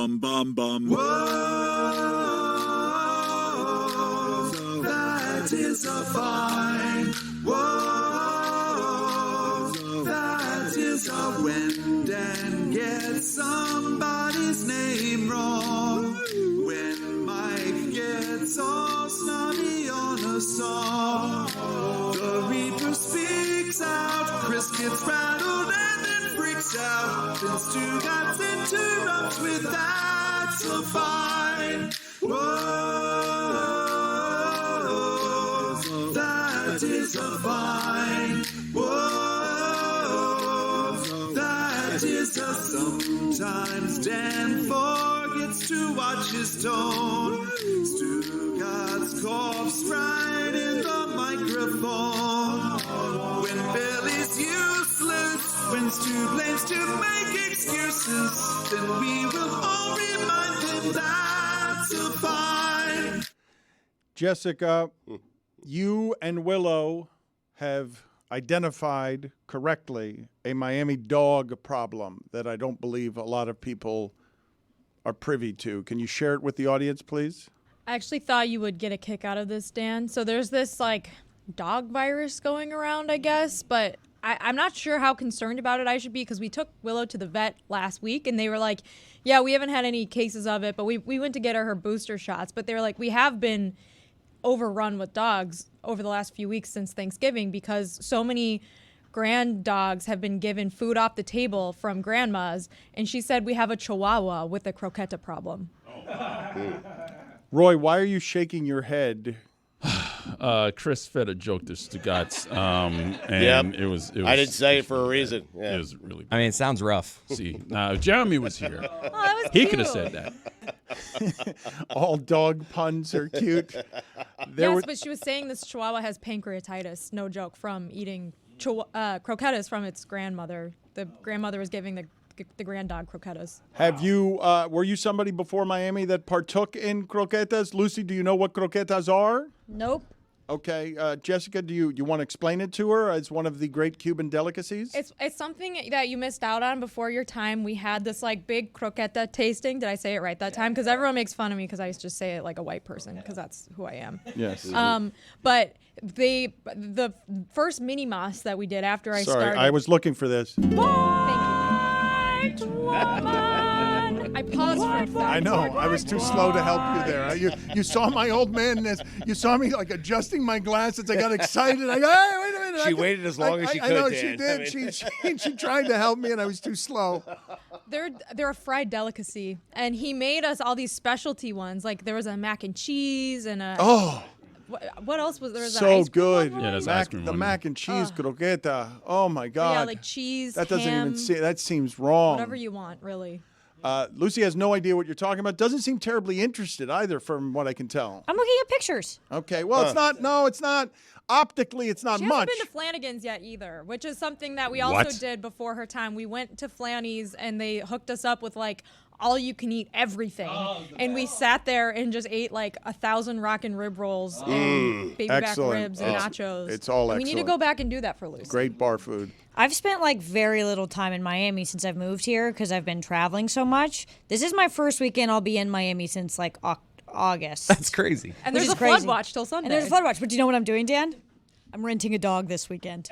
bum bum bum. Whoa, that is a fine. Whoa, that is a wind and get somebody's name wrong. When Mike gets all snotty on a song, the Reaper speaks out, Chris gets rattled and then freaks out. Then Stugotz interrupts with that's so fine. Whoa, that is a fine. Whoa, that is a sometimes Dan forgets to watch his tone. Stugotz coughs right in the microphone. When Billy's useless, when Stu blames to make excuses, then we will all remind him that's a fine. Jessica, you and Willow have identified correctly a Miami dog problem that I don't believe a lot of people are privy to. Can you share it with the audience, please? I actually thought you would get a kick out of this, Dan. So there's this, dog virus going around, I guess, but I'm not sure how concerned about it I should be because we took Willow to the vet last week, and they were like, yeah, we haven't had any cases of it, but we went to get her booster shots. But they were like, we have been overrun with dogs over the last few weeks since Thanksgiving because so many grand dogs have been given food off the table from grandmas, and she said we have a Chihuahua with a Croquetta problem. Roy, why are you shaking your head? Chris fed a joke to Stugotz, and it was. I didn't say it for a reason. Yeah. It was really. I mean, it sounds rough. See, now if Jeremy was here, Oh, that was he cute. could have said that. All dog puns are cute. But she was saying this Chihuahua has pancreatitis, no joke, from eating croquetas from its grandmother. The grandmother was giving the grand dog croquetas. Have you, were you somebody before Miami that partook in croquetas? Lucy, do you know what croquetas are? Nope. Okay. Jessica, do you want to explain it to her as one of the great Cuban delicacies? It's something that you missed out on before your time. We had this big croqueta tasting. Did I say it right that time? Because everyone makes fun of me because I just say it like a white person because that's who I am. Yes. But the first mini mas that we did after I started. Sorry, I was looking for this. Thank you. Woman. I paused for a second. I know. I was too slow to help you there. You saw my old man. You saw me adjusting my glasses. I got excited. I go, hey, wait a minute. She waited as long as she could. I know Dan. she did. She tried to help me, and I was too slow. They're a fried delicacy, and he made us all these specialty ones. Like there was a mac and cheese and a. Oh. What else was there? So good. Yeah, there's ice cream the one. mac and cheese croqueta. Oh my God. Yeah, cheese. That doesn't ham, even seem. That seems wrong. Whatever you want, really. Lucy has no idea what you're talking about. Doesn't seem terribly interested either, from what I can tell. I'm looking at pictures. Okay. Well, it's not. No, it's not. Optically, it's not She much. hasn't been to Flanagan's yet either, which is something that we also did before her time. We went to Flanny's and they hooked us up with all you can eat everything. And we sat there and just ate 1,000 rockin' rib rolls and baby back ribs and nachos. It's all and excellent. we need to go back and do that for Lucy. Great bar food. I've spent very little time in Miami since I've moved here because I've been traveling so much. This is my first weekend I'll be in Miami since August. That's crazy. And there's Which a is crazy. flood watch till Sunday. And there's a flood watch. But do you know what I'm doing, Dan? I'm renting a dog this weekend.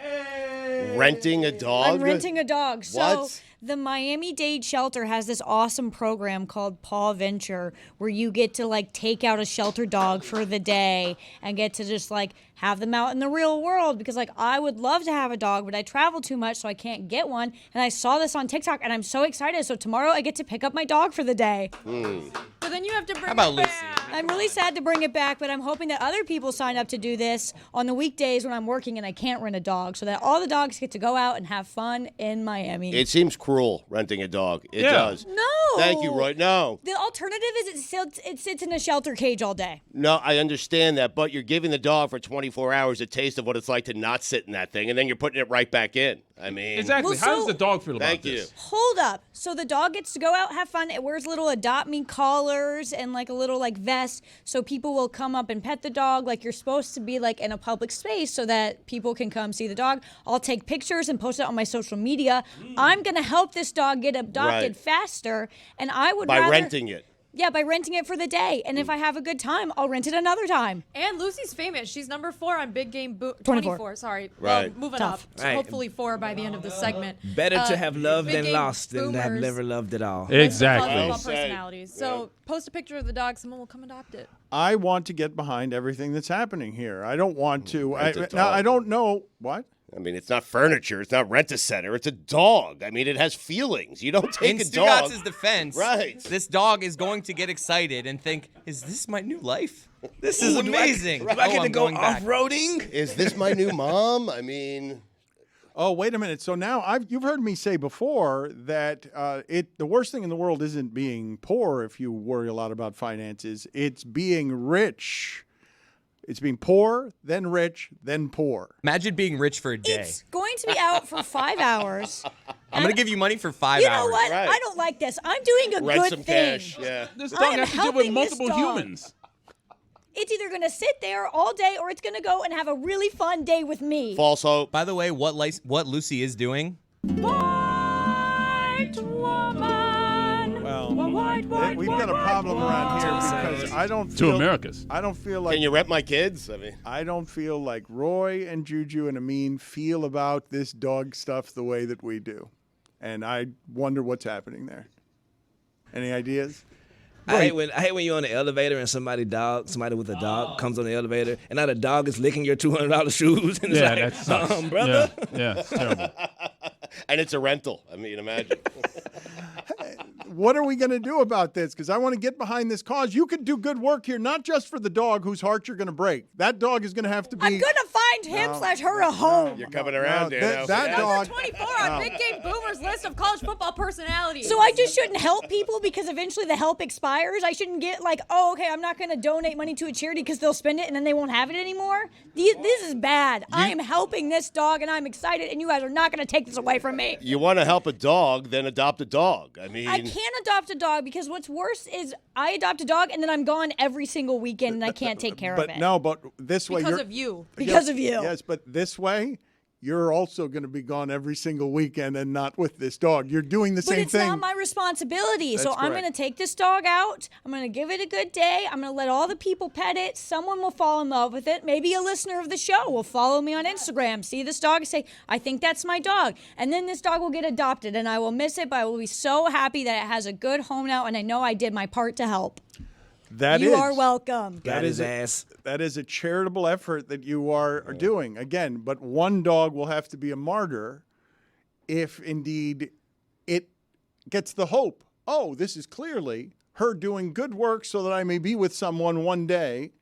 Renting a dog? I'm renting a dog. So What? the Miami-Dade shelter has this awesome program called Paw Venture where you get to take out a shelter dog for the day and get to just have them out in the real world because I would love to have a dog, but I travel too much so I can't get one. And I saw this on TikTok and I'm so excited. So tomorrow I get to pick up my dog for the day. But then you have to bring How about it Lucy? back. I'm really sad to bring it back, but I'm hoping that other people sign up to do this on the weekdays when I'm working and I can't rent a dog so that all the dogs get to go out and have fun in Miami. It seems cruel renting a dog. It does. No. Thank you, Roy. No. The alternative is it sits in a shelter cage all day. No, I understand that, but you're giving the dog for 24 hours a taste of what it's like to not sit in that thing, and then you're putting it right back in. I mean, Exactly. Well, How does so- the dog feel about Thank you. this? Hold up. So the dog gets to go out, have fun. It wears little adopt me collars and like a little like vest, so people will come up and pet the dog. Like you're supposed to be like in a public space so that people can come see the dog. I'll take pictures and post it on my social media. I'm gonna help this dog get adopted Right. faster, and I would By rather, renting it. Yeah, by renting it for the day. And if I have a good time, I'll rent it another time. And Lucy's famous. She's number 4 on Big Game 24. 24. Sorry. Right. Well, moving Tough. up. Right. Hopefully 4 by the end of the segment. Better to have loved Big than Game lost than to have boomers. never loved at all. Exactly. Football Well said. personalities. So post a picture of the dog. Someone will come adopt it. I want to get behind everything that's happening here. I don't want to. Rent a Now, dog. I don't know. What? I mean, it's not furniture. It's not rent-a-center. It's a dog. I mean, it has feelings. You don't take In a dog. Stugotz's defense, Right. this dog is going to get excited and think, is this my new life? This is Ooh, do I- amazing. Do I get to I'm go going back. off-roading? Is this my new mom? I mean, Oh, wait a minute. So now you've heard me say before that the worst thing in the world isn't being poor if you worry a lot about finances. It's being rich. It's being poor, then rich, then poor. Imagine being rich for a day. It's going to be out for 5 hours. I'm going to give you money for 5 You hours. know what? Right. I don't like this. I'm doing a rent good some thing. cash. Yeah. This I dog am has to deal with helping this multiple dog. humans. It's either going to sit there all day or it's going to go and have a really fun day with me. False hope. By the way, what Lucy is doing, White woman. Well, White we've got a problem around here because I don't Two feel Americas. I don't feel like Can you rent my kids? I mean, I don't feel like Roy and Juju and Amin feel about this dog stuff the way that we do. And I wonder what's happening there. Any ideas? I hate when you're on the elevator and somebody with a dog comes on the elevator and now the dog is licking your $200 shoes and it's Yeah, like, that sucks. brother. Yeah, it's terrible. and it's a rental. I mean, imagine. What are we going to do about this? Because I want to get behind this cause. You could do good work here, not just for the dog whose heart you're going to break. That dog is going to have to be. I'm going to find him/her a home. You're coming around, Dano. that Yeah. dog. Number 24 on Big Game Boomers list of college football personalities. So I just shouldn't help people because eventually the help expires. I shouldn't get like, oh, okay, I'm not going to donate money to a charity because they'll spend it and then they won't have it anymore. This is bad. I am helping this dog and I'm excited, and you guys are not going to take this away from me. You want to help a dog, then adopt a dog. I mean, I can't adopt a dog because what's worse is I adopt a dog and then I'm gone every single weekend and I can't take care of it. But this way. because you're, of you. Because of you. Yes, but this way, you're also going to be gone every single weekend and not with this dog. You're doing the But same it's thing. not my responsibility. So That's I'm correct. going to take this dog out. I'm going to give it a good day. I'm going to let all the people pet it. Someone will fall in love with it. Maybe a listener of the show will follow me on Instagram, see this dog and say, I think that's my dog. And then this dog will get adopted and I will miss it, but I will be so happy that it has a good home now and I know I did my part to help. You are welcome. Got his ass. That is a charitable effort that you are doing. Again, but one dog will have to be a martyr if indeed it gets the hope. Oh, this is clearly her doing good work so that I may be with someone one day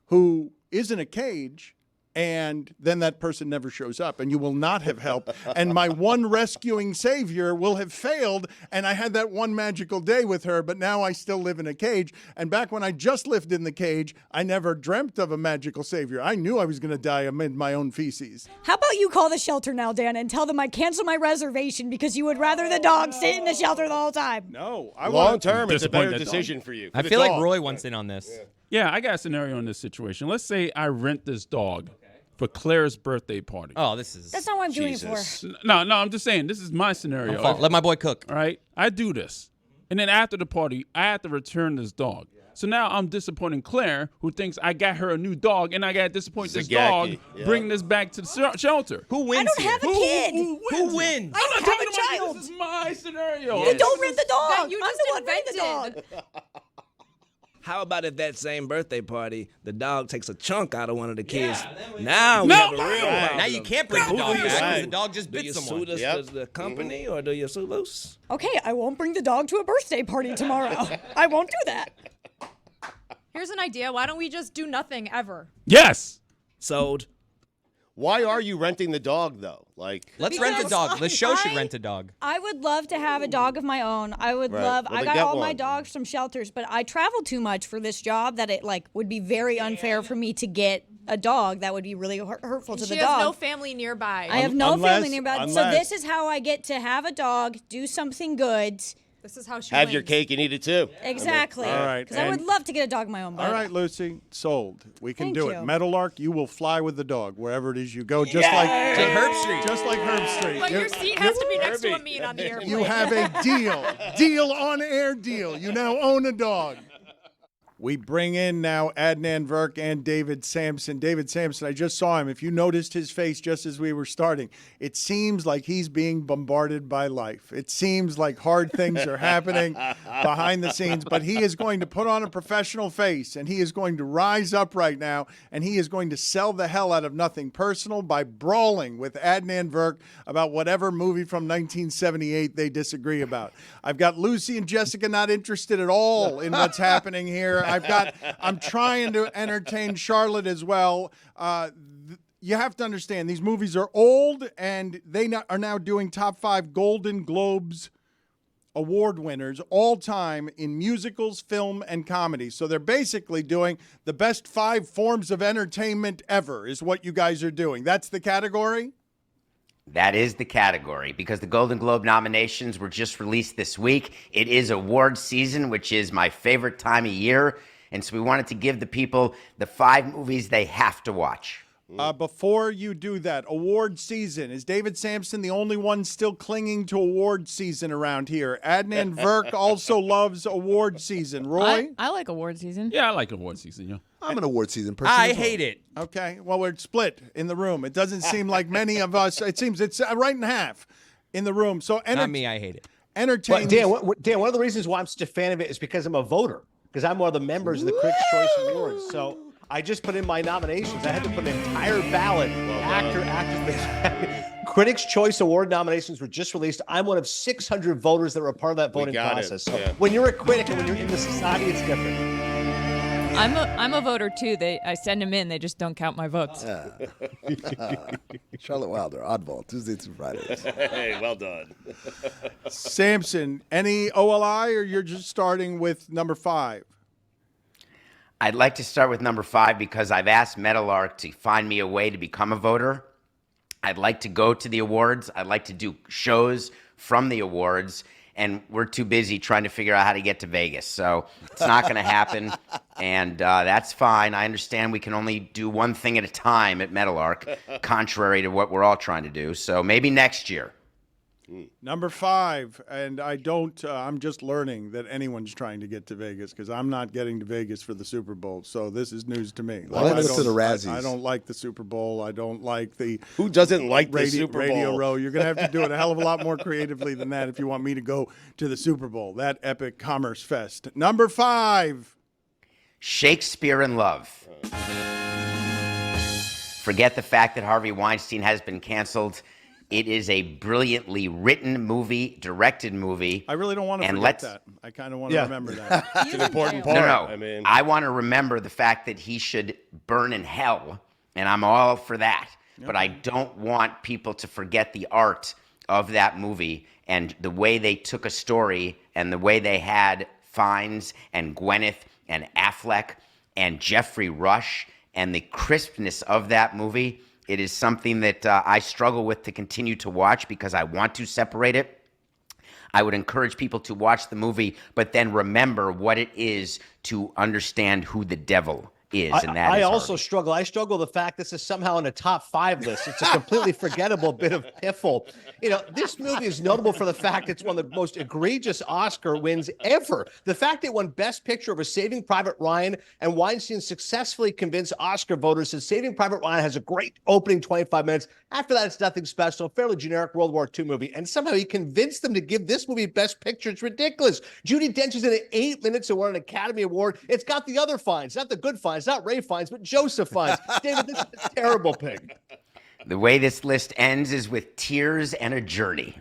who is in a cage, and then that person never shows up, and you will not have help. And my one rescuing savior will have failed, and I had that one magical day with her, but now I still live in a cage. And back when I just lived in the cage, I never dreamt of a magical savior. I knew I was going to die amid my own feces. How about you call the shelter now, Dan, and tell them I cancel my reservation because you would rather the dog sit in the shelter the whole time? No, I long want term, it's a Disappoint better that dog. decision for you. I For feel the like dog. Roy wants in on this. Yeah, I got a scenario in this situation. Let's say I rent this dog for Claire's birthday party. Oh, this is. That's not what I'm doing it Jesus. for. No, I'm just saying this is my scenario. Let my boy cook. All right, I do this, and then after the party, I have to return this dog. So now I'm disappointing Claire, who thinks I got her a new dog, and I got to disappoint this dog, Zagacki, yeah. bring this back to the shelter. Who wins I don't here? have a kid. Who wins? I don't have a child. This is my scenario. Then don't rent the dog. That you I'm just the one renting the dog. invented. How about if that same birthday party, the dog takes a chunk out of one of the kids? Now we No, have a real right. problem. Now you can't bring the Who dog do you back sue? because the dog just Do bit you someone. sue Yep. the company or do you sue loose? Okay, I won't bring the dog to a birthday party tomorrow. I won't do that. Here's an idea. Why don't we just do nothing ever? Yes. Sold. Why are you renting the dog, though? Like, Let's rent a Because dog. The show should I- rent a dog. I would love to have a dog of my own. I would Right. love. Well, I then got get all my one. dogs from shelters, but I travel too much for this job that it like would be very unfair for me to get a dog, that would be really hurtful to She the has dog. no family nearby. I have no Unless- family nearby. So unless- this is how I get to have a dog, do something good. This is how she Have your wins. cake and eat it too. Exactly. All right, Because I would and- love to get a dog of my own. But All right, Lucy, sold. We can Thank do it. you. Meadowlark, you will fly with the dog wherever it is you go, just like Herb Street. Just like Herb Street. But your seat has to be next to Amin on the airplane. You have a deal on air deal. You now own a dog. We bring in now Adnan Virk and David Samson. David Samson, I just saw him. If you noticed his face just as we were starting, it seems like he's being bombarded by life. It seems like hard things are happening behind the scenes, but he is going to put on a professional face, and he is going to rise up right now, and he is going to sell the hell out of Nothing Personal by brawling with Adnan Virk about whatever movie from 1978 they disagree about. I've got Lucy and Jessica not interested at all in what's happening here. I'm trying to entertain Charlotte as well. You have to understand, these movies are old, and they are now doing top 5 Golden Globes award winners all time in musicals, film, and comedy. So they're basically doing the best 5 forms of entertainment ever is what you guys are doing. That's the category? That is the category because the Golden Globe nominations were just released this week. It is award season, which is my favorite time of year. And so we wanted to give the people the 5 movies they have to watch. Before you do that, award season. Is David Samson the only one still clinging to award season around here? Adnan Virk also loves award season. Roy? I like award season. Yeah, I like award season. Yeah. I'm an award season person. I as well. hate it. Okay, well, we're split in the room. It doesn't seem like many of us, it seems it's right in half in the room. So Not me, I hate it. entertain. But Dan, one of the reasons why I'm such a fan of it is because I'm a voter, because I'm one of the members of the Critics' Choice Awards. So I just put in my nominations. I had to put an entire ballot. Actors. Critics' Choice Award nominations were just released. I'm one of 600 voters that were a part of that voting process. So when you're a critic and when you're in the society, it's different. I'm a voter too. I send them in. They just don't count my votes. Charlotte Wilder, Oddball, Tuesday through Fridays. Hey, well done. Samson, any OLI, or you're just starting with number 5? I'd like to start with number 5 because I've asked Meadowlark to find me a way to become a voter. I'd like to go to the awards. I'd like to do shows from the awards. And we're too busy trying to figure out how to get to Vegas. So it's not going to happen. And that's fine. I understand we can only do one thing at a time at Meadowlark, contrary to what we're all trying to do. So maybe next year. Number 5, and I'm just learning that anyone's trying to get to Vegas because I'm not getting to Vegas for the Super Bowl. So this is news to me. Well, let's go to the Razzies. I don't like the Super Bowl. I don't like the Who doesn't like the radio, Super Bowl? Radio Row. You're going to have to do it a hell of a lot more creatively than that if you want me to go to the Super Bowl, that epic commerce fest. Number 5. Shakespeare in Love. Forget the fact that Harvey Weinstein has been canceled. It is a brilliantly written movie, directed movie. I really don't want to forget that. I kind of want to remember that. It's an important part. No. I want to remember the fact that he should burn in hell, and I'm all for that. Yep. But I don't want people to forget the art of that movie and the way they took a story and the way they had Fiennes and Gwyneth and Affleck and Jeffrey Rush and the crispness of that movie. It is something that I struggle with to continue to watch because I want to separate it. I would encourage people to watch the movie, but then remember what it is to understand who the devil is, and that I is also Harvey. struggle. I struggle with the fact this is somehow in a top 5 list. It's a completely forgettable bit of piffle. You know, this movie is notable for the fact it's one of the most egregious Oscar wins ever. The fact it won Best Picture over Saving Private Ryan, and Weinstein successfully convinced Oscar voters that Saving Private Ryan has a great opening 25 minutes. After that, it's nothing special, fairly generic World War II movie. And somehow he convinced them to give this movie Best Picture. It's ridiculous. Judi Dench is in it 8 minutes and won an Academy Award. It's got the other Fiennes, not the good Fiennes, not Ray Fiennes, but Joseph Fiennes. David, this is a terrible pick. The way this list ends is with tears and a journey.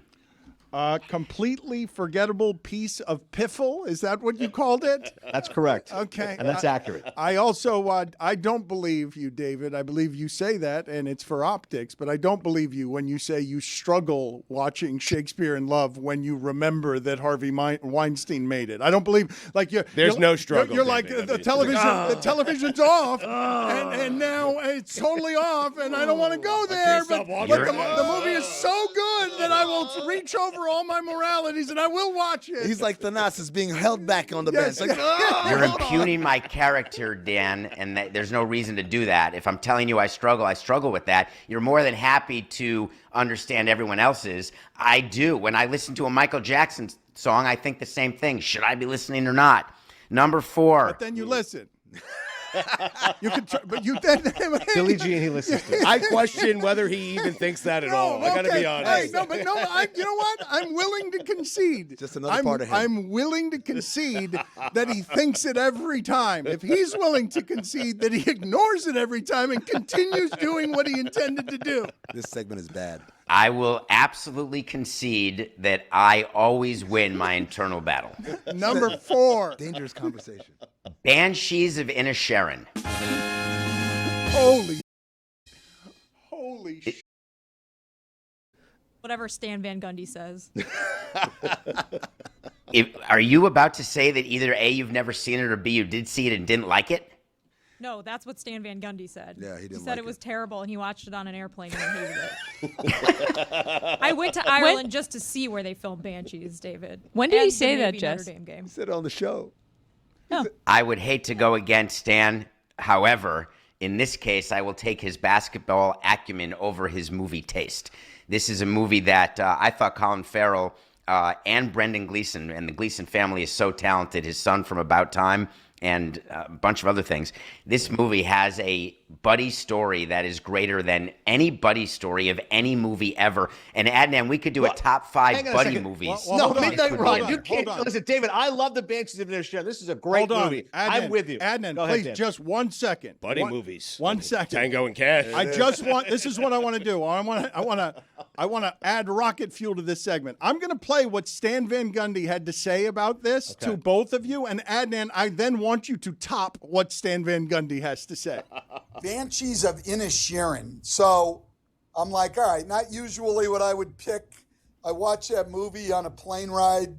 Completely forgettable piece of piffle. Is that what you called it? That's correct. Okay. And that's accurate. I also, I don't believe you, David. I believe you say that, and it's for optics, but I don't believe you when you say you struggle watching Shakespeare in Love when you remember that Harvey Weinstein made it. I don't believe, like, There's no struggle. You're like, the television's off, and now it's totally off, and I don't want to go there, but the movie is so good that I will reach over all my moralities, and I will watch it. He's like Thanasis being held back on the bench. Like, You're impugning my character, Dan, and there's no reason to do that. If I'm telling you I struggle with that. You're more than happy to understand everyone else's. I do. When I listen to a Michael Jackson song, I think the same thing. Should I be listening or not? Number 4. But then you listen. You can, but you then Billie Jean, he listens to. I question whether he even thinks that at all. I got to be honest. Hey, you know what? I'm willing to concede. Just another part of him. I'm willing to concede that he thinks it every time. If he's willing to concede that he ignores it every time and continues doing what he intended to do. This segment is bad. I will absolutely concede that I always win my internal battle. Number 4. Dangerous conversation. Banshees of Inisherin. Holy Whatever Stan Van Gundy says. Are you about to say that either A, you've never seen it, or B, you did see it and didn't like it? No, that's what Stan Van Gundy said. Yeah, he didn't said like it was it. terrible, and he watched it on an airplane and hated it. I went to Ireland just to see where they filmed Banshees, David. When did he And the say that, Navy Jess? Notre Dame game. He said it on the show. I would hate to go against Stan. However, in this case, I will take his basketball acumen over his movie taste. This is a movie that I thought Colin Farrell and Brendan Gleeson, and the Gleeson family is so talented, his son from About Time, and a bunch of other things. This movie has a buddy story that is greater than any buddy story of any movie ever. And Adnan, we could do a top 5 buddy movies. No, Midnight Run. You can't. Listen, David, I love the Banshees of Inisherin. This is a great movie. Adnan, I'm with you. Adnan, Go ahead, please, Dan. just 1 second. Buddy movies. 1 second. Tango and Cash. This is what I want to do. I want to add rocket fuel to this segment. I'm going to play what Stan Van Gundy had to say about this to both of you, and Adnan, I then want you to top what Stan Van Gundy has to say. Banshees of Inisherin. So I'm like, all right, not usually what I would pick. I watched that movie on a plane ride.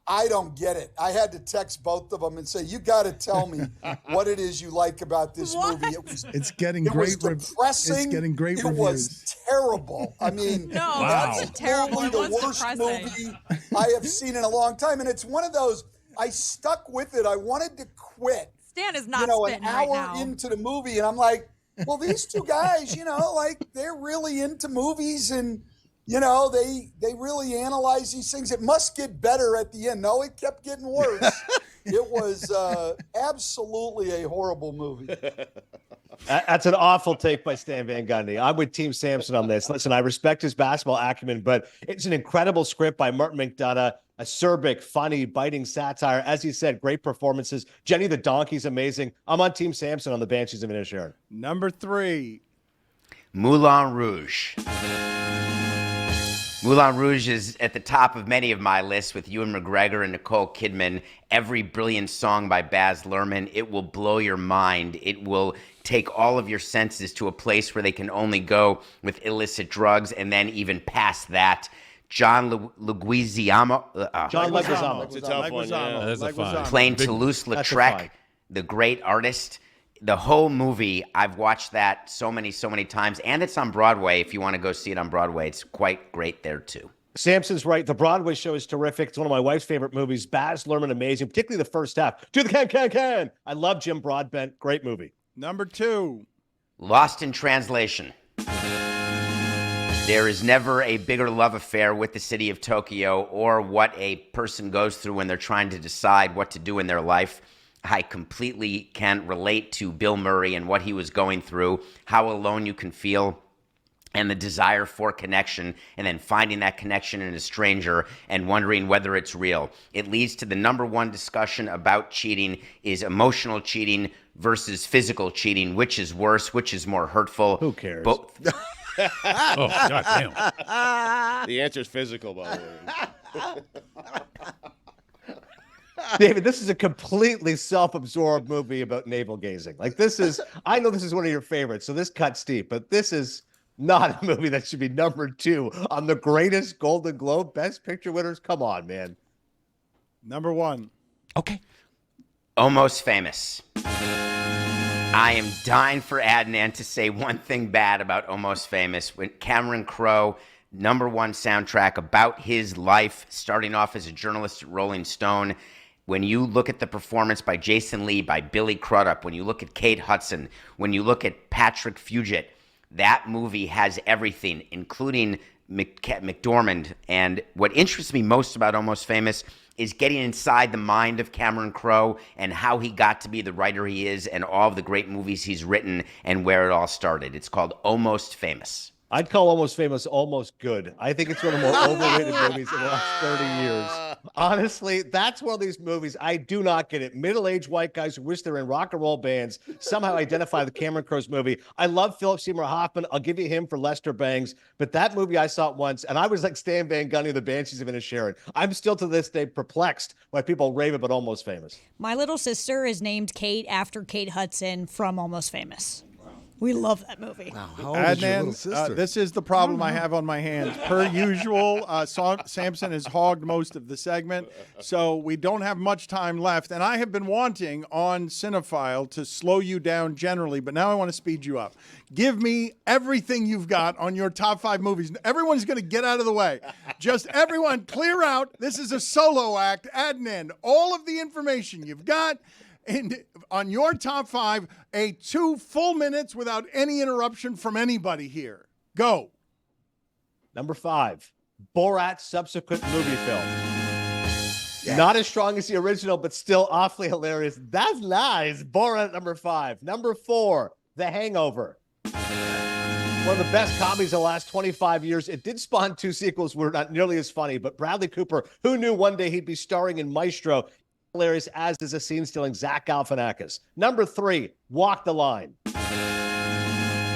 I don't get it. I had to text both of them and say, you got to tell me what it is you like about this movie. It's getting It was depressing. It's getting great It reviews. was terrible. I mean, that's terrible. probably It the was worst depressing. movie I have seen in a long time. And it's one of those, I stuck with it. I wanted to quit. Stan is not an spitting right hour now. into the movie, and I'm like, well, these two guys, like they're really into movies, and they really analyze these things. It must get better at the end. No, it kept getting worse. It was absolutely a horrible movie. That's an awful take by Stan Van Gundy. I'm with Team Samson on this. Listen, I respect his basketball acumen, but it's an incredible script by Martin McDonough. Acerbic, funny, biting satire. As you said, great performances. Jenny the Donkey's amazing. I'm on Team Samson on the Banshees of Inisherin. Number 3. Moulin Rouge. Moulin Rouge is at the top of many of my lists with Ewan McGregor and Nicole Kidman. Every brilliant song by Baz Luhrmann. It will blow your mind. It will take all of your senses to a place where they can only go with illicit drugs, and then even past that. John Leguizamo. John Leguizamo. It's a tough one. Yeah. That's a 5. Playing Toulouse-Lautrec, the great artist. The whole movie, I've watched that so many times. And it's on Broadway. If you want to go see it on Broadway, it's quite great there, too. Samson's right. The Broadway show is terrific. It's one of my wife's favorite movies. Baz Luhrmann, amazing, particularly the first half. Do the can. I love Jim Broadbent. Great movie. Number 2. Lost in Translation. There is never a bigger love affair with the city of Tokyo or what a person goes through when they're trying to decide what to do in their life. I completely can relate to Bill Murray and what he was going through, how alone you can feel, and the desire for connection, and then finding that connection in a stranger and wondering whether it's real. It leads to the number one discussion about cheating is emotional cheating versus physical cheating. Which is worse? Which is more hurtful? Who cares? Both. Oh, goddamn. The answer is physical, by the way. David, this is a completely self-absorbed movie about navel gazing. Like I know this is one of your favorites, so this cuts deep, but this is not a movie that should be number 2 on the greatest Golden Globe Best Picture winners. Come on, man. Number 1. Okay. Almost Famous. I am dying for Adnan to say one thing bad about Almost Famous. When Cameron Crowe, number 1 soundtrack about his life, starting off as a journalist at Rolling Stone. When you look at the performance by Jason Lee, by Billy Crudup, when you look at Kate Hudson, when you look at Patrick Fugit, that movie has everything, including McDormand. And what interests me most about Almost Famous is getting inside the mind of Cameron Crowe and how he got to be the writer he is and all of the great movies he's written and where it all started. It's called Almost Famous. I'd call Almost Famous almost good. I think it's one of the more overrated movies in the last 30 years. Honestly, that's one of these movies I do not get it. Middle-aged white guys who wish they're in rock and roll bands somehow identify the Cameron Crowe's movie. I love Philip Seymour Hoffman. I'll give you him for Lester Bangs. But that movie I saw it once, and I was like Stan Van Gundy of the Banshees of Inisherin. I'm still to this day perplexed why people rave about Almost Famous. My little sister is named Kate after Kate Hudson from Almost Famous. We love that movie. Wow, how old is your little sister? This is the problem I have on my hands. Per usual, Samson has hogged most of the segment, so we don't have much time left. And I have been wanting on Cinephile to slow you down generally, but now I want to speed you up. Give me everything you've got on your top 5 movies. Everyone's going to get out of the way. Just everyone clear out. This is a solo act. Adnan, all of the information you've got. And on your top 5, 2 full minutes without any interruption from anybody here. Go. Number 5, Borat's subsequent movie film. Yeah. Not as strong as the original, but still awfully hilarious. That's nice. Borat number 5. Number 4, The Hangover. One of the best comedies of the last 25 years. It did spawn 2 sequels, were not nearly as funny, but Bradley Cooper, who knew one day he'd be starring in Maestro, hilarious, as is a scene-stealing Zach Galifianakis. Number 3, Walk the Line.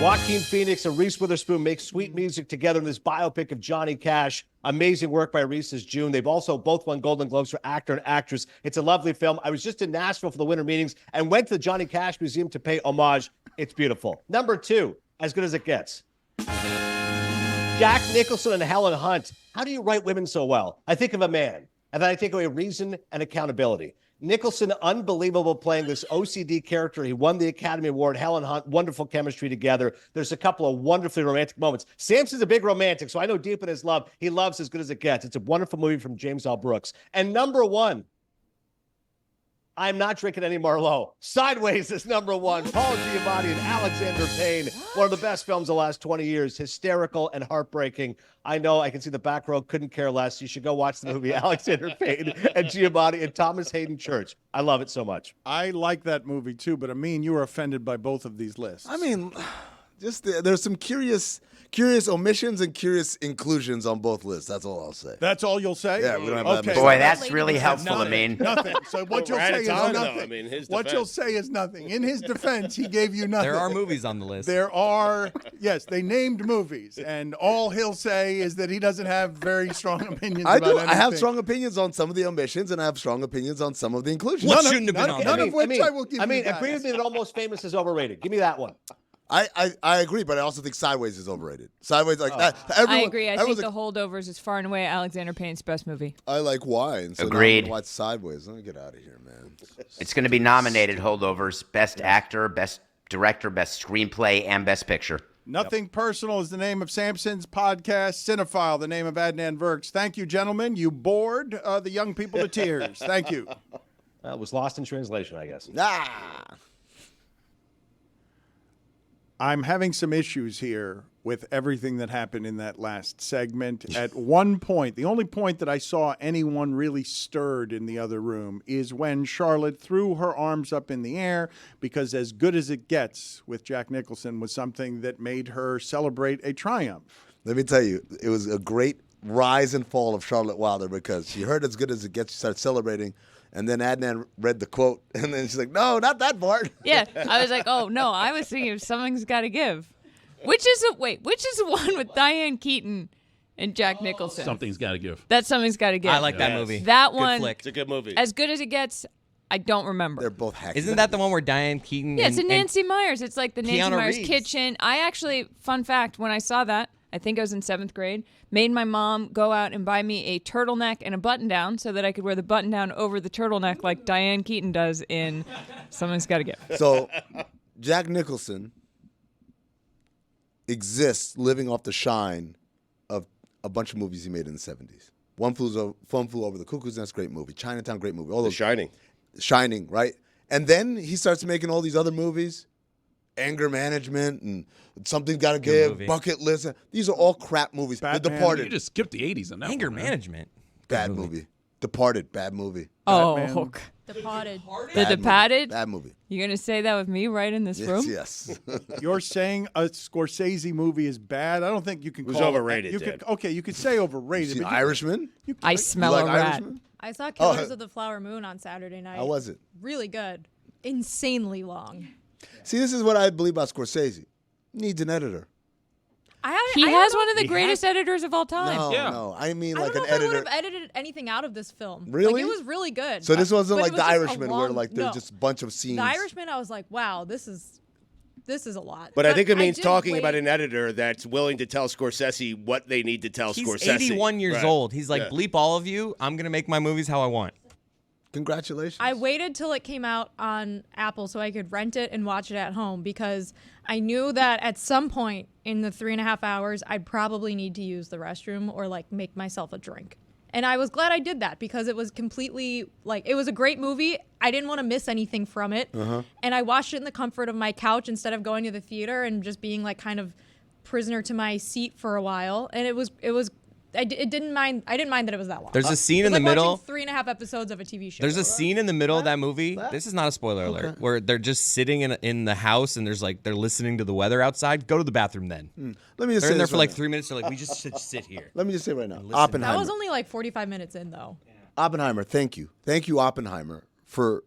Joaquin Phoenix and Reese Witherspoon make sweet music together in this biopic of Johnny Cash. Amazing work by Reese's June. They've also both won Golden Globes for actor and actress. It's a lovely film. I was just in Nashville for the winter meetings and went to the Johnny Cash Museum to pay homage. It's beautiful. Number 2, As Good as It Gets. Jack Nicholson and Helen Hunt. How do you write women so well? I think of a man. And then I take away reason and accountability. Nicholson, unbelievable playing this OCD character. He won the Academy Award. Helen Hunt, wonderful chemistry together. There's a couple of wonderfully romantic moments. Samson's a big romantic, so I know deep in his love, he loves As Good as It Gets. It's a wonderful movie from James L. Brooks. And number 1, I'm not drinking any Merlot. Sideways is number 1. Paul Giamatti and Alexander Payne. One of the best films of the last 20 years. Hysterical and heartbreaking. I know, I can see the back row couldn't care less. You should go watch the movie Alexander Payne and Giamatti and Thomas Hayden Church. I love it so much. I like that movie too, but Amin, you were offended by both of these lists. I mean, just there's some curious omissions and curious inclusions on both lists. That's all I'll say. That's all you'll say? Yeah, we don't have that much. Boy, that's really helpful, Amin. Nothing. So what you'll say is nothing. I mean, what you'll say is nothing. In his defense, he gave you nothing. There are movies on the list. There are, yes, they named movies, and all he'll say is that he doesn't have very strong opinions about anything. I have strong opinions on some of the omissions, and I have strong opinions on some of the inclusions. What shouldn't have been on None there? of which I will give you. I mean, agree with me that Almost Famous is overrated. Give me that one. I agree, but I also think Sideways is overrated. Sideways, like that. I agree. I think The Holdovers is far and away Alexander Payne's best movie. I like wine. So Agreed. Now I'm gonna watch Sideways. Let me get out of here, man. It's going to be nominated, Holdovers, Best Actor, Best Director, Best Screenplay, and Best Picture. Nothing Personal is the name of Samson's podcast. Cinephile, the name of Adnan Virks. Thank you, gentlemen. You bored the young people to tears. Thank you. It was lost in translation, I guess. I'm having some issues here with everything that happened in that last segment. At one point, the only point that I saw anyone really stirred in the other room is when Charlotte threw her arms up in the air, because As Good as It Gets with Jack Nicholson was something that made her celebrate a triumph. Let me tell you, it was a great rise and fall of Charlotte Wilder, because she heard As Good as It Gets, she started celebrating. And then Adnan read the quote, and then she's like, no, not that part. Yeah, I was like, oh, no, I was thinking something's got to give. Which is the one with Diane Keaton and Jack Nicholson? Something's got to give. That's Something's Got to Give. I like that movie. That Good one, flick. It's a good movie. as good as it gets, I don't remember. They're both hacky. Isn't that the one where Diane Keaton? Yeah, it's a and Nancy Myers. It's like the Nancy Keanu Myers Reeves. kitchen. I actually, fun fact, when I saw that, I think I was in 7th grade, made my mom go out and buy me a turtleneck and a button-down so that I could wear the button-down over the turtleneck like Diane Keaton does in Something's Gotta Give. So, Jack Nicholson exists living off the shine of a bunch of movies he made in the 70s. One Flew Over the Cuckoo's Nest, great movie. Chinatown, great movie. All The those Shining. Shining, right? And then he starts making all these other movies, Anger Management and Something's Gotta Give, movie. Bucket List. These are all crap movies. The Batman. You Departed, just skipped the 80s on that Anger one, man. Management. bad movie. Departed, bad movie. Oh, Batman. Departed. The Bad Departed? movie. Bad movie. You're going to say that with me right in this room? Yes. You're saying a Scorsese movie is bad? I don't think you can It was call overrated, You Dad. could, okay, you could say overrated. See but you- Irishman? I You smell like a rat. Irishman? I saw Killers of the Flower Moon on Saturday night. How was it? Really good. Insanely long. See, this is what I believe about Scorsese. Needs an editor. He I has don't one of the He greatest editors of all time. No, Yeah. no. I mean I like don't an know if I would editor. have edited anything out of this film. Really? Like, it was really good. So this wasn't But like it The was just a Irishman where long- like there's no. just a bunch of scenes. The Irishman, I was like, wow, this is a lot. But I think it means did talking wait- about an editor that's willing to tell Scorsese what they need to tell He's Scorsese. 81 years Right. old. He's like, Yeah. bleep all of you. I'm gonna make my movies how I want. Congratulations. I waited till it came out on Apple so I could rent it and watch it at home because I knew that at some point in the 3.5 hours, I'd probably need to use the restroom or like make myself a drink. And I was glad I did that because it was completely like, it was a great movie. I didn't want to miss anything from it. And I watched it in the comfort of my couch instead of going to the theater and just being like kind of prisoner to my seat for a while. And I didn't mind that it was that long. There's a scene It in was the like middle. watching 3.5 episodes of a TV show. There's a scene in the middle of that movie. This is not a spoiler alert. Where they're just sitting in the house and there's like they're listening to the weather outside. Go to the bathroom then. Let me just They're say in there this for right like now. 3 minutes. They're like, we just should sit here. Let me just say right now. Listen. Oppenheimer. That was only like 45 minutes in, though. Oppenheimer, thank you. Thank you, Oppenheimer, for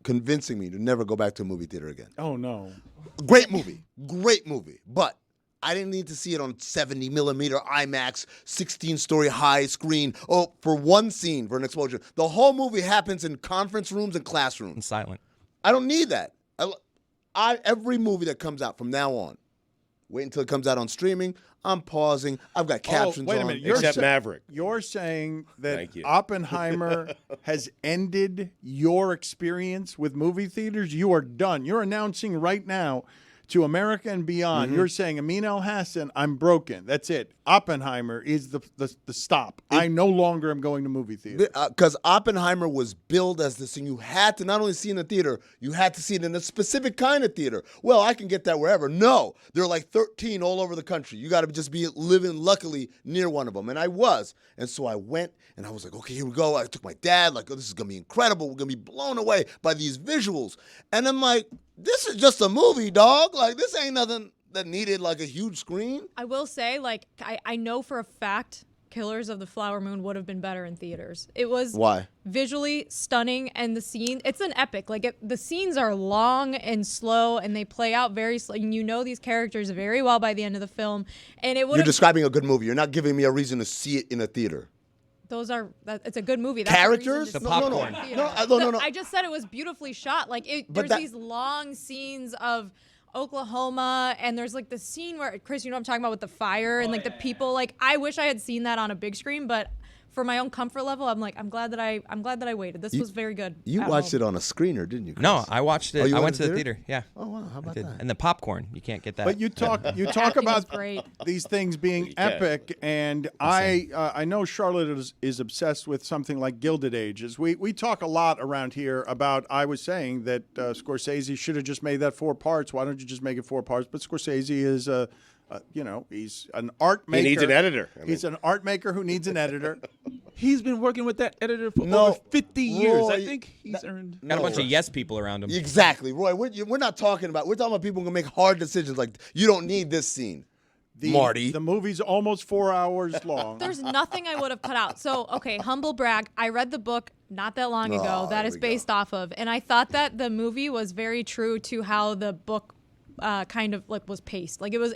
convincing me to never go back to a movie theater again. Oh, no. Great movie. Great movie. But I didn't need to see it on 70 millimeter IMAX, 16-story high screen. Oh, for one scene, for an explosion. The whole movie happens in conference rooms and classrooms. And silent. I don't need that. Every movie that comes out from now on, wait until it comes out on streaming. I'm pausing. I've got captions wait a on. minute. Except Maverick. You're saying that Thank you. Oppenheimer has ended your experience with movie theaters? You are done. You're announcing right now to America and beyond. Mm-hmm. You're saying, Amin Al-Hassan, I'm broken. That's it. Oppenheimer is the stop. I no longer am going to movie theaters. Because Oppenheimer was billed as this thing you had to not only see in the theater, you had to see it in a specific kind of theater. Well, I can get that wherever. No, there are like 13 all over the country. You got to just be living, luckily, near one of them. And I was. And so I went, and I was like, okay, here we go. I took my dad, like, oh, this is going to be incredible. We're going to be blown away by these visuals. And I'm like, this is just a movie, dog. Like, this ain't nothing that needed, like, a huge screen. I will say, like, I know for a fact Killers of the Flower Moon would have been better in theaters. It was Why? visually stunning, and the scene, it's an epic. Like, the scenes are long and slow, and they play out very slow. And you know these characters very well by the end of the film. And it would You're have, describing a good movie. You're not giving me a reason to see it in a theater. it's a good movie. That's Characters? the reason to No, see no, it no. in theaters. No. I just said it was beautifully shot. Like, But there's that- these long scenes of Oklahoma, and there's like the scene where, Chris, you know what I'm talking about, with the fire and like the people. Like, I wish I had seen that on a big screen, but for my own comfort level, I'm like, I'm glad that I waited. This was very good. You watched it on a screener, didn't you, Chris? No, I watched it. Oh, you I went went to to the the theater? theater. Yeah. Oh, wow. How about that? And the popcorn. You can't get that. But you talk Acting about was great. these things being epic, and I know Charlotte is obsessed with something like Gilded Ages. We talk a lot around here about. I was saying that Scorsese should have just made that 4 parts. Why don't you just make it 4 parts? But Scorsese is he's an art maker. He needs an editor. He's an art maker who needs an editor. He's been working with that editor for No, over 50 years. I Roy, think he's earned. Got a bunch of yes people around him. Exactly, Roy. We're not talking about. We're talking about people who can make hard decisions. Like, you don't need this scene, Marty. The movie's almost 4 hours long. There's nothing I would have cut out. So, okay, humble brag. I read the book not that long ago that here is we based off of, and I thought that the movie was very true to how the book kind of like was paced. Like it was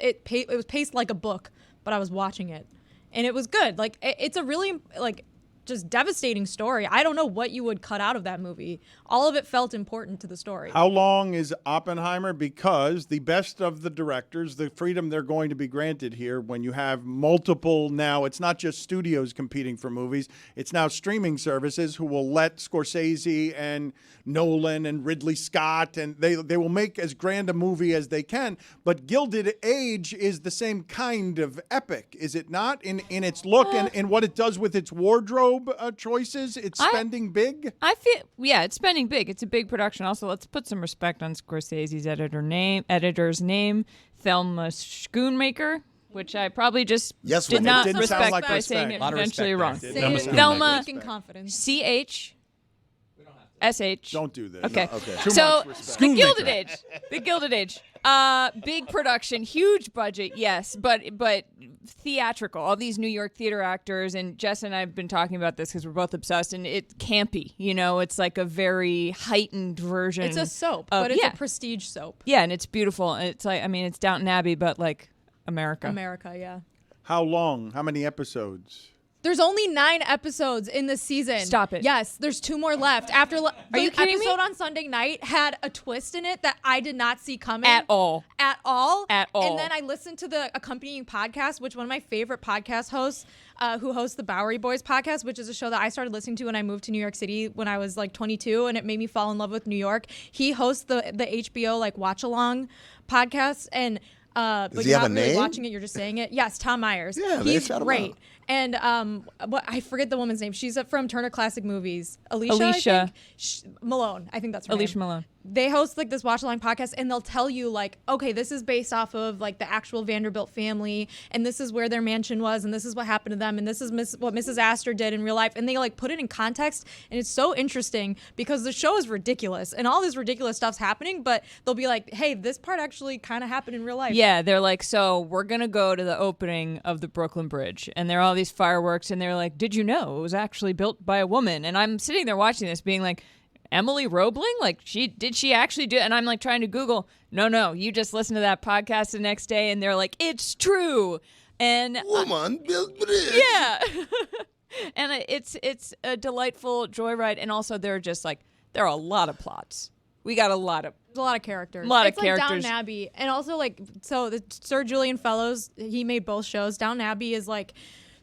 paced like a book, but I was watching it, and it was good. Like it's a really like just devastating story. I don't know what you would cut out of that movie. All of it felt important to the story. How long is Oppenheimer? Because the best of the directors, the freedom they're going to be granted here when you have multiple now, it's not just studios competing for movies, it's now streaming services who will let Scorsese and Nolan and Ridley Scott, and they will make as grand a movie as they can. But Gilded Age is the same kind of epic, is it not? In its look and what it does with its wardrobe choices, it's spending big. I feel, it's spending big. It's a big production. Also, let's put some respect on Scorsese's editor's name, Thelma Schoonmaker, which I probably just did not respect like by saying it eventually wrong. Thelma CH. SH. Don't do this. Okay. No, okay. So the Gilded Age. The Gilded Age. Big production, huge budget, yes, but theatrical. All these New York theater actors, and Jess and I have been talking about this because we're both obsessed, and it's campy. You know, it's like a very heightened version. It's a soap, but it's a prestige soap. Yeah, and it's beautiful. It's like, I mean, it's Downton Abbey, but like America. America, yeah. How long? How many episodes? There's only 9 episodes in this season. Stop it. Yes, there's 2 more left. Are you kidding me? The episode on Sunday night had a twist in it that I did not see coming. At all. At all. At all. And then I listened to the accompanying podcast, which one of my favorite podcast hosts, who hosts the Bowery Boys podcast, which is a show that I started listening to when I moved to New York City when I was like 22, and it made me fall in love with New York. He hosts the HBO like watch along podcast, and but you're not really watching it, you're just saying it. Yes, Tom Myers. Yeah, he's great. And I forget the woman's name. She's from Turner Classic Movies. Alicia. Malone. I think that's her Alicia name. Malone. They host like this watch along podcast, and they'll tell you like, okay, this is based off of like the actual Vanderbilt family, and this is where their mansion was, and this is what happened to them, and this is what Mrs. Astor did in real life, and they like put it in context, and it's so interesting because the show is ridiculous, and all this ridiculous stuff's happening, but they'll be like, hey, this part actually kind of happened in real life. Yeah, they're like, so we're gonna go to the opening of the Brooklyn Bridge, and there are all these fireworks, and they're like, did you know it was actually built by a woman? And I'm sitting there watching this, being like, Emily Roebling? Like, did she actually do it? And I'm like trying to Google, no, you just listen to that podcast the next day, and they're like, it's true. And woman built bridge. Yeah. And it's a delightful joyride, and also there are a lot of plots. We got a lot of characters. A lot it's of like characters. Downton Abbey, and also like the Sir Julian Fellowes. He made both shows. Downton Abbey is like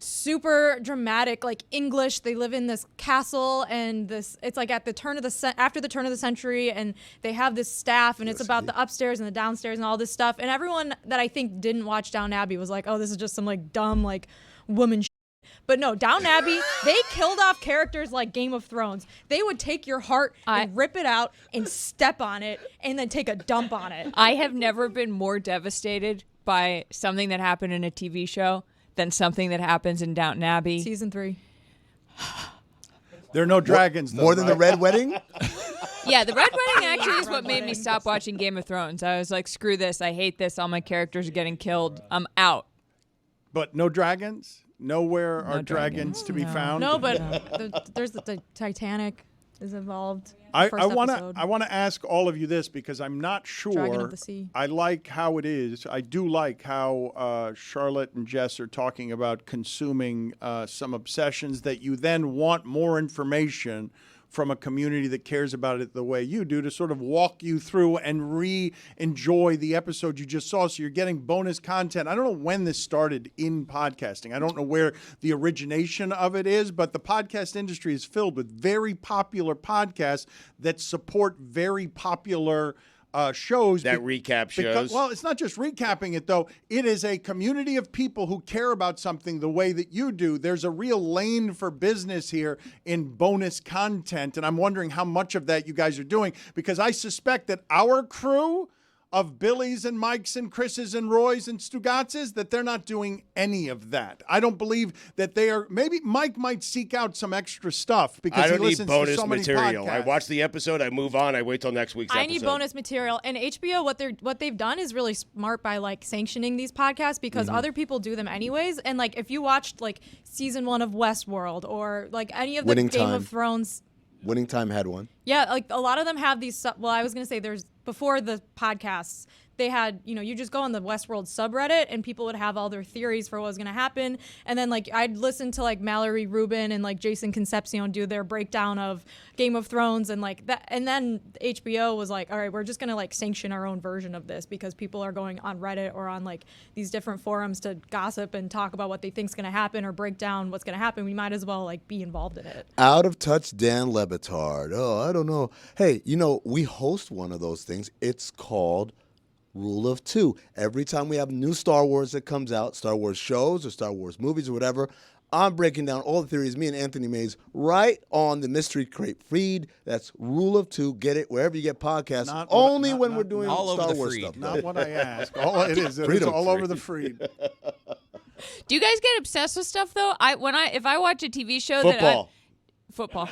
super dramatic, like English. They live in this castle, and it's like at the turn of after the turn of the century, and they have this staff, and it's about the upstairs and the downstairs and all this stuff. And everyone that I think didn't watch Downton Abbey was like, oh, this is just some like dumb like woman. But no, Downton Abbey, they killed off characters like Game of Thrones. They would take your heart and rip it out and step on it and then take a dump on it. I have never been more devastated by something that happened in a TV show than something that happens in Downton Abbey. Season 3. There are no dragons, though, more than right? the Red Wedding? Yeah, the Red Wedding actually is what made me stop watching Game of Thrones. I was like, screw this. I hate this. All my characters are getting killed. I'm out. But no dragons? Nowhere are dragons to be found? No, but there's the Titanic is involved. I want to ask all of you this because I'm not sure. Dragon of the Sea. I like how it is. I do like how Charlotte and Jess are talking about consuming some obsessions that you then want more information from a community that cares about it the way you do to sort of walk you through and re-enjoy the episode you just saw. So you're getting bonus content. I don't know when this started in podcasting. I don't know where the origination of it is, but the podcast industry is filled with very popular podcasts that support very popular shows. That recap shows. Well, it's not just recapping it, though. It is a community of people who care about something the way that you do. There's a real lane for business here in bonus content, and I'm wondering how much of that you guys are doing, because I suspect that our crew of Billy's and Mike's and Chris's and Roy's and Stugotz's, that they're not doing any of that. I don't believe that they are. Maybe Mike might seek out some extra stuff because I don't he listens need bonus to so many material. podcasts. I watch the episode, I move on, I wait till next week's episode. I need bonus material. And HBO, what they've done is really smart by like sanctioning these podcasts because other people do them anyways. And like if you watched like season 1 of Westworld or like any of the Game of Thrones. Winning Time had one. Yeah, like a lot of them have these. Well, I was gonna say there's before the podcasts. They had, you just go on the Westworld subreddit and people would have all their theories for what was going to happen. And then like I'd listen to like Mallory Rubin and like Jason Concepcion do their breakdown of Game of Thrones and like that. And then HBO was like, all right, we're just going to like sanction our own version of this because people are going on Reddit or on like these different forums to gossip and talk about what they think's going to happen or break down what's going to happen. We might as well like be involved in it. Out of touch Dan Le Batard. Oh, I don't know. Hey, we host one of those things. It's called Rule of Two. Every time we have new Star Wars that comes out, Star Wars shows or Star Wars movies or whatever, I'm breaking down all the theories, me and Anthony Mays, right on the Mystery Crate feed. That's Rule of Two. Get it wherever you get podcasts. When we're doing all Star over the Wars feed. stuff. Not what I ask. All it is, it's all over the feed. Do you guys get obsessed with stuff though? If I watch a TV show Football.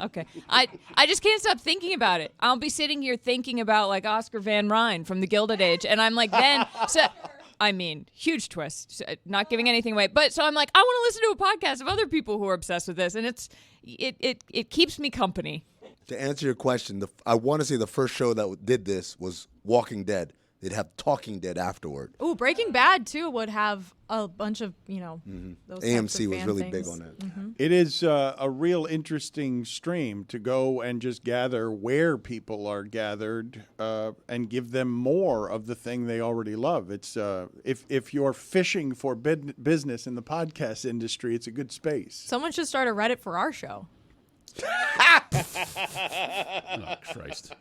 Okay. I just can't stop thinking about it. I'll be sitting here thinking about like Oscar Van Ryn from the Gilded Age, and I'm like, huge twist. Not giving anything away, but so I'm like, I want to listen to a podcast of other people who are obsessed with this, and it keeps me company. To answer your question, I want to say the first show that did this was Walking Dead. They'd have Talking Dead afterward. Ooh, Breaking Bad too would have a bunch of those AMC was fan really things. big on that. Mm-hmm. It is a real interesting stream to go and just gather where people are gathered and give them more of the thing they already love. It's if you're fishing for business in the podcast industry, it's a good space. Someone should start a Reddit for our show. Oh, Christ.